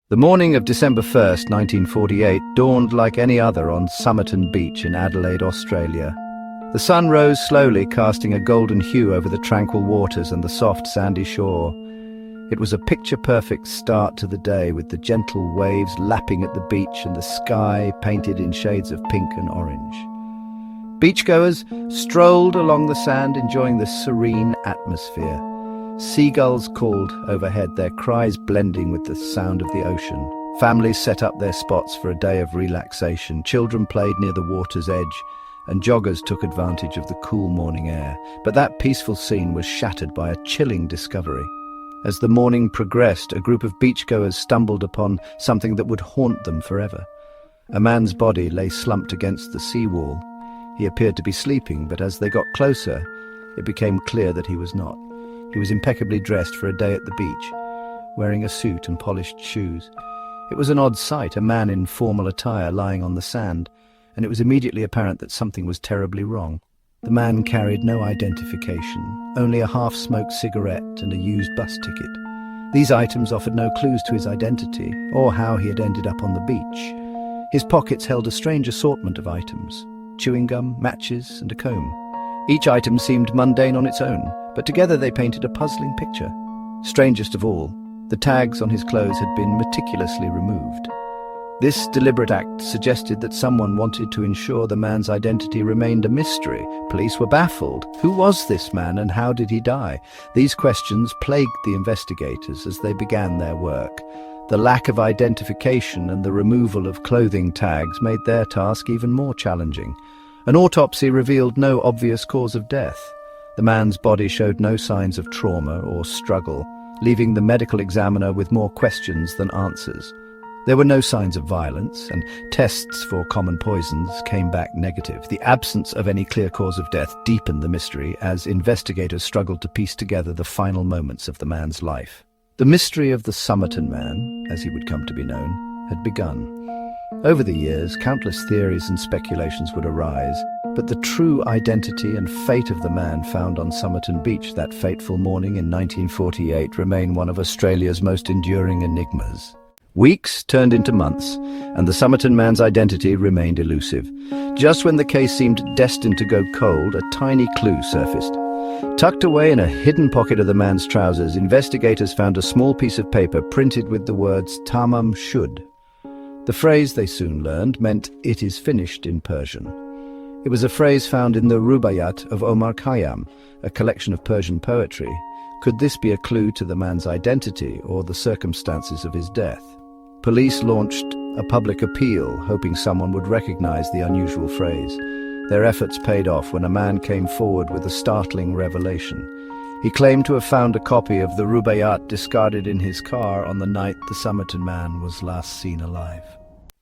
The morning of December 1st, 1948, dawned like any other on Somerton Beach in Adelaide, Australia. The sun rose slowly, casting a golden hue over the tranquil waters and the soft, sandy shore. It was a picture-perfect start to the day, with the gentle waves lapping at the beach and the sky painted in shades of pink and orange. Beachgoers strolled along the sand, enjoying the serene atmosphere. Seagulls called overhead, their cries blending with the sound of the ocean. Families set up their spots for a day of relaxation. Children played near the water's edge, and joggers took advantage of the cool morning air. But that peaceful scene was shattered by a chilling discovery. As the morning progressed, a group of beachgoers stumbled upon something that would haunt them forever. A man's body lay slumped against the seawall. He appeared to be sleeping, but as they got closer, it became clear that he was not. He was impeccably dressed for a day at the beach, wearing a suit and polished shoes. It was an odd sight, a man in formal attire lying on the sand, and it was immediately apparent that something was terribly wrong. The man carried no identification, only a half-smoked cigarette and a used bus ticket. These items offered no clues to his identity or how he had ended up on the beach. His pockets held a strange assortment of items: chewing gum, matches, and a comb. Each item seemed mundane on its own, but together they painted a puzzling picture. Strangest of all, the tags on his clothes had been meticulously removed. This deliberate act suggested that someone wanted to ensure the man's identity remained a mystery. Police were baffled. Who was this man and how did he die? These questions plagued the investigators as they began their work. The lack of identification and the removal of clothing tags made their task even more challenging. An autopsy revealed no obvious cause of death. The man's body showed no signs of trauma or struggle, leaving the medical examiner with more questions than answers. There were no signs of violence, and tests for common poisons came back negative. The absence of any clear cause of death deepened the mystery as investigators struggled to piece together the final moments of the man's life. The mystery of the Somerton Man, as he would come to be known, had begun. Over the years, countless theories and speculations would arise, but the true identity and fate of the man found on Somerton Beach that fateful morning in 1948 remain one of Australia's most enduring enigmas. Weeks turned into months, and the Somerton Man's identity remained elusive. Just when the case seemed destined to go cold, a tiny clue surfaced. Tucked away in a hidden pocket of the man's trousers, investigators found a small piece of paper printed with the words Tamam Shud. The phrase, they soon learned, meant "it is finished" in Persian. It was a phrase found in the Rubaiyat of Omar Khayyam, a collection of Persian poetry. Could this be a clue to the man's identity or the circumstances of his death? Police launched a public appeal, hoping someone would recognize the unusual phrase. Their efforts paid off when a man came forward with a startling revelation. He claimed to have found a copy of the Rubaiyat discarded in his car on the night the Somerton Man was last seen alive.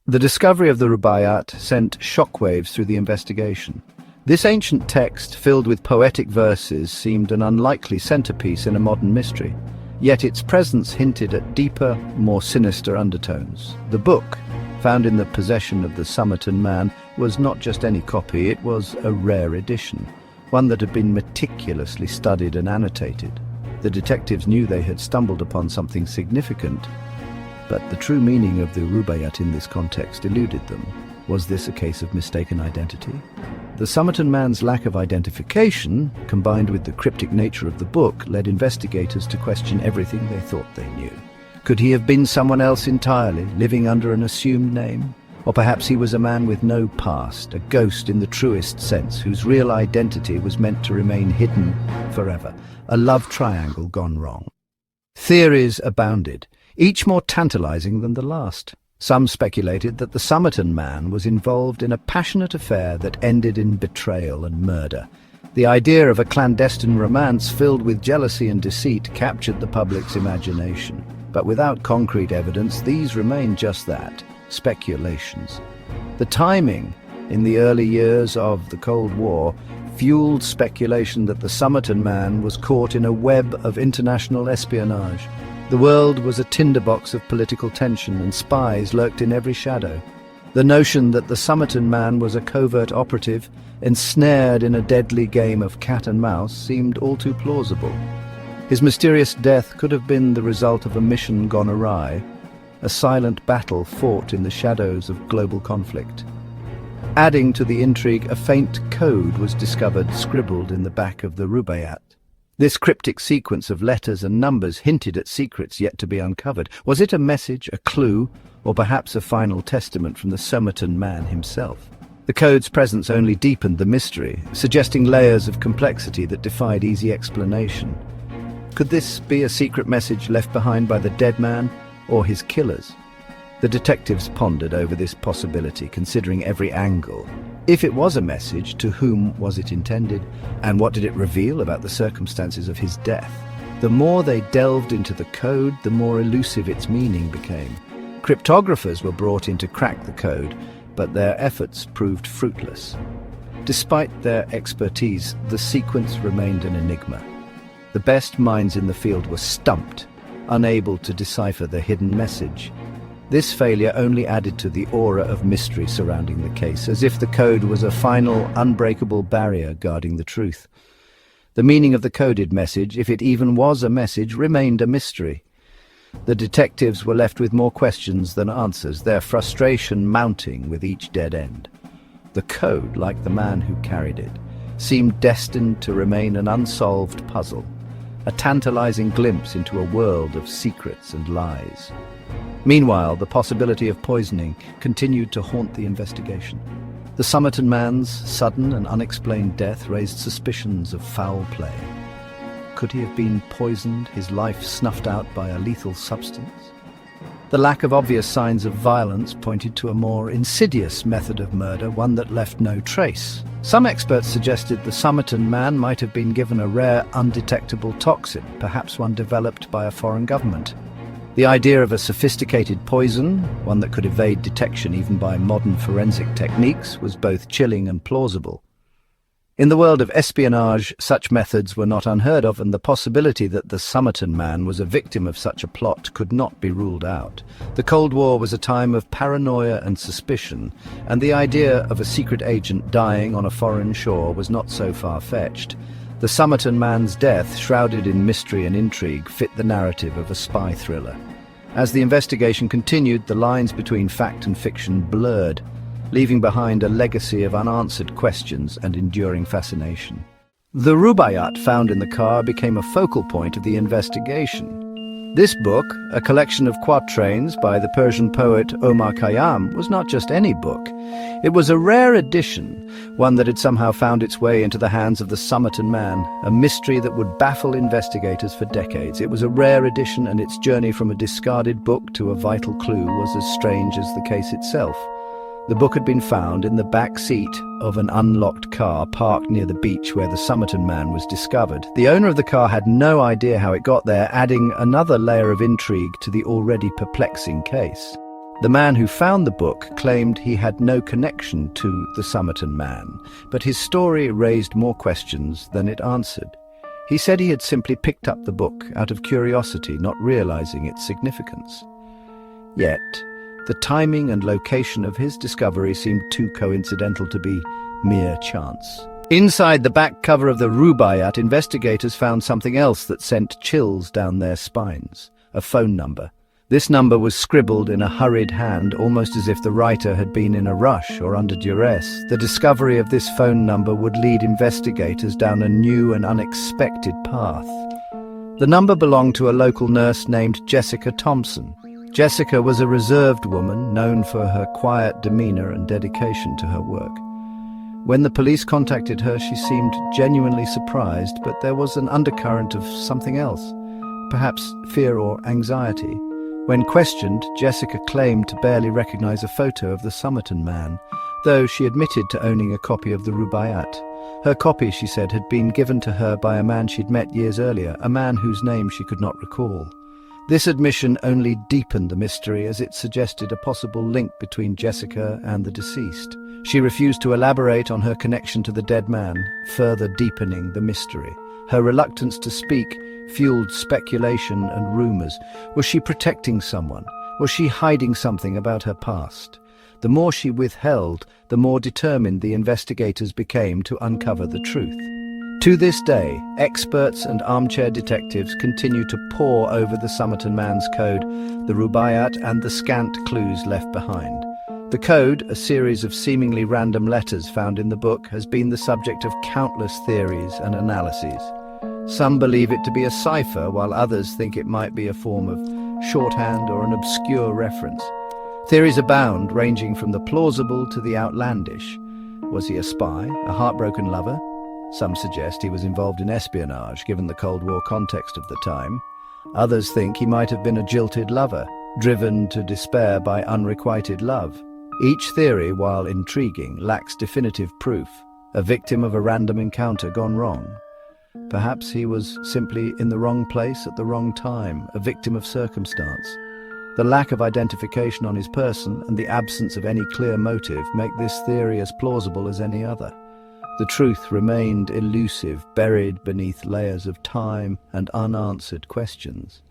The discovery of the Rubaiyat sent shockwaves through the investigation. This ancient text, filled with poetic verses, seemed an unlikely centerpiece in a modern mystery. Yet its presence hinted at deeper, more sinister undertones. The book, found in the possession of the Somerton Man, was not just any copy, it was a rare edition, one that had been meticulously studied and annotated. The detectives knew they had stumbled upon something significant, but the true meaning of the Rubaiyat in this context eluded them. Was this a case of mistaken identity? The Somerton Man's lack of identification, combined with the cryptic nature of the book, led investigators to question everything they thought they knew. Could he have been someone else entirely, living under an assumed name? Or perhaps he was a man with no past, a ghost in the truest sense, whose real identity was meant to remain hidden forever, a love triangle gone wrong. Theories abounded, each more tantalizing than the last. Some speculated that the Somerton Man was involved in a passionate affair that ended in betrayal and murder. The idea of a clandestine romance filled with jealousy and deceit captured the public's imagination. But without concrete evidence, these remained just that, speculations. The timing, in the early years of the Cold War, fueled speculation that the Somerton Man was caught in a web of international espionage. The world was a tinderbox of political tension, and spies lurked in every shadow. The notion that the Somerton Man was a covert operative, ensnared in a deadly game of cat and mouse, seemed all too plausible. His mysterious death could have been the result of a mission gone awry, a silent battle fought in the shadows of global conflict. Adding to the intrigue, a faint code was discovered scribbled in the back of the Rubaiyat. This cryptic sequence of letters and numbers hinted at secrets yet to be uncovered. Was it a message, a clue, or perhaps a final testament from the Somerton Man himself? The code's presence only deepened the mystery, suggesting layers of complexity that defied easy explanation. Could this be a secret message left behind by the dead man or his killers? The detectives pondered over this possibility, considering every angle. If it was a message, to whom was it intended, and what did it reveal about the circumstances of his death? The more they delved into the code, the more elusive its meaning became. Cryptographers were brought in to crack the code, but their efforts proved fruitless. Despite their expertise, the sequence remained an enigma. The best minds in the field were stumped, unable to decipher the hidden message. This failure only added to the aura of mystery surrounding the case, as if the code was a final, unbreakable barrier guarding the truth. The meaning of the coded message, if it even was a message, remained a mystery. The detectives were left with more questions than answers, their frustration mounting with each dead end. The code, like the man who carried it, seemed destined to remain an unsolved puzzle, a tantalizing glimpse into a world of secrets and lies. Meanwhile, the possibility of poisoning continued to haunt the investigation. The Somerton Man's sudden and unexplained death raised suspicions of foul play. Could he have been poisoned, his life snuffed out by a lethal substance? The lack of obvious signs of violence pointed to a more insidious method of murder, one that left no trace. Some experts suggested the Somerton Man might have been given a rare, undetectable toxin, perhaps one developed by a foreign government. The idea of a sophisticated poison, one that could evade detection even by modern forensic techniques, was both chilling and plausible. In the world of espionage, such methods were not unheard of, and the possibility that the Somerton Man was a victim of such a plot could not be ruled out. The Cold War was a time of paranoia and suspicion, and the idea of a secret agent dying on a foreign shore was not so far-fetched. The Somerton Man's death, shrouded in mystery and intrigue, fit the narrative of a spy thriller. As the investigation continued, the lines between fact and fiction blurred, leaving behind a legacy of unanswered questions and enduring fascination. The Rubaiyat found in the car became a focal point of the investigation. This book, a collection of quatrains by the Persian poet Omar Khayyam, was not just any book. It was a rare edition, one that had somehow found its way into the hands of the Somerton Man, a mystery that would baffle investigators for decades. It was a rare edition, and its journey from a discarded book to a vital clue was as strange as the case itself. The book had been found in the back seat of an unlocked car parked near the beach where the Somerton Man was discovered. The owner of the car had no idea how it got there, adding another layer of intrigue to the already perplexing case. The man who found the book claimed he had no connection to the Somerton Man, but his story raised more questions than it answered. He said he had simply picked up the book out of curiosity, not realizing its significance. Yet, the timing and location of his discovery seemed too coincidental to be mere chance. Inside the back cover of the Rubaiyat, investigators found something else that sent chills down their spines: a phone number. This number was scribbled in a hurried hand, almost as if the writer had been in a rush or under duress. The discovery of this phone number would lead investigators down a new and unexpected path. The number belonged to a local nurse named Jessica Thompson. Jessica was a reserved woman, known for her quiet demeanor and dedication to her work. When the police contacted her, she seemed genuinely surprised, but there was an undercurrent of something else, perhaps fear or anxiety. When questioned, Jessica claimed to barely recognize a photo of the Somerton Man, though she admitted to owning a copy of the Rubaiyat. Her copy, she said, had been given to her by a man she'd met years earlier, a man whose name she could not recall. This admission only deepened the mystery, as it suggested a possible link between Jessica and the deceased. She refused to elaborate on her connection to the dead man, further deepening the mystery. Her reluctance to speak fueled speculation and rumors. Was she protecting someone? Was she hiding something about her past? The more she withheld, the more determined the investigators became to uncover the truth. To this day, experts and armchair detectives continue to pore over the Somerton Man's code, the rubaiyat, and the scant clues left behind. The code, a series of seemingly random letters found in the book, has been the subject of countless theories and analyses. Some believe it to be a cipher, while others think it might be a form of shorthand or an obscure reference. Theories abound, ranging from the plausible to the outlandish. Was he a spy, a heartbroken lover? Some suggest he was involved in espionage, given the Cold War context of the time. Others think he might have been a jilted lover, driven to despair by unrequited love. Each theory, while intriguing, lacks definitive proof, a victim of a random encounter gone wrong. Perhaps he was simply in the wrong place at the wrong time, a victim of circumstance. The lack of identification on his person and the absence of any clear motive make this theory as plausible as any other. The truth remained elusive, buried beneath layers of time and unanswered questions.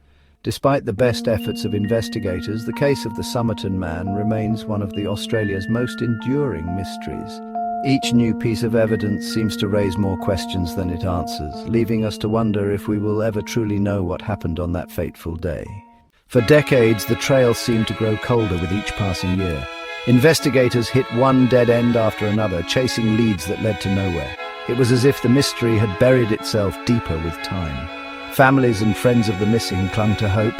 Despite the best efforts of investigators, the case of the Somerton Man remains one of Australia's most enduring mysteries. Each new piece of evidence seems to raise more questions than it answers, leaving us to wonder if we will ever truly know what happened on that fateful day. For decades, the trail seemed to grow colder with each passing year. Investigators hit one dead end after another, chasing leads that led to nowhere. It was as if the mystery had buried itself deeper with time. Families and friends of the missing clung to hope,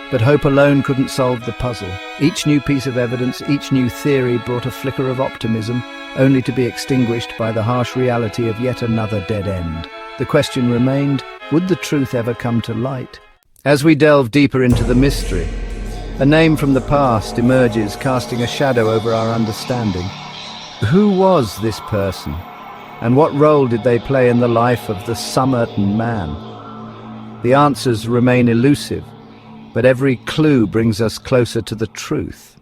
but hope alone couldn't solve the puzzle. Each new piece of evidence, each new theory brought a flicker of optimism, only to be extinguished by the harsh reality of yet another dead end. The question remained, would the truth ever come to light? As we delve deeper into the mystery, a name from the past emerges, casting a shadow over our understanding. Who was this person? And what role did they play in the life of the Somerton Man? The answers remain elusive, but every clue brings us closer to the truth.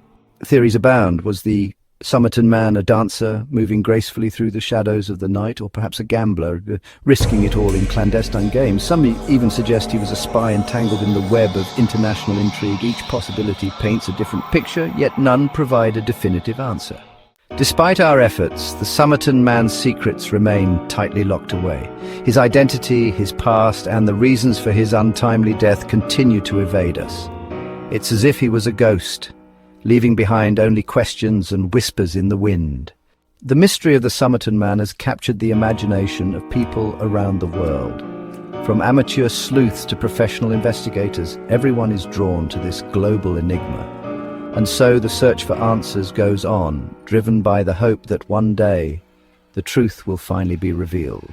Theories abound. Was the Somerton Man a dancer, moving gracefully through the shadows of the night, or perhaps a gambler, risking it all in clandestine games? Some even suggest he was a spy entangled in the web of international intrigue. Each possibility paints a different picture, yet none provide a definitive answer. Despite our efforts, the Somerton Man's secrets remain tightly locked away. His identity, his past, and the reasons for his untimely death continue to evade us. It's as if he was a ghost, leaving behind only questions and whispers in the wind. The mystery of the Somerton Man has captured the imagination of people around the world. From amateur sleuths to professional investigators, everyone is drawn to this global enigma. And so the search for answers goes on, driven by the hope that one day the truth will finally be revealed.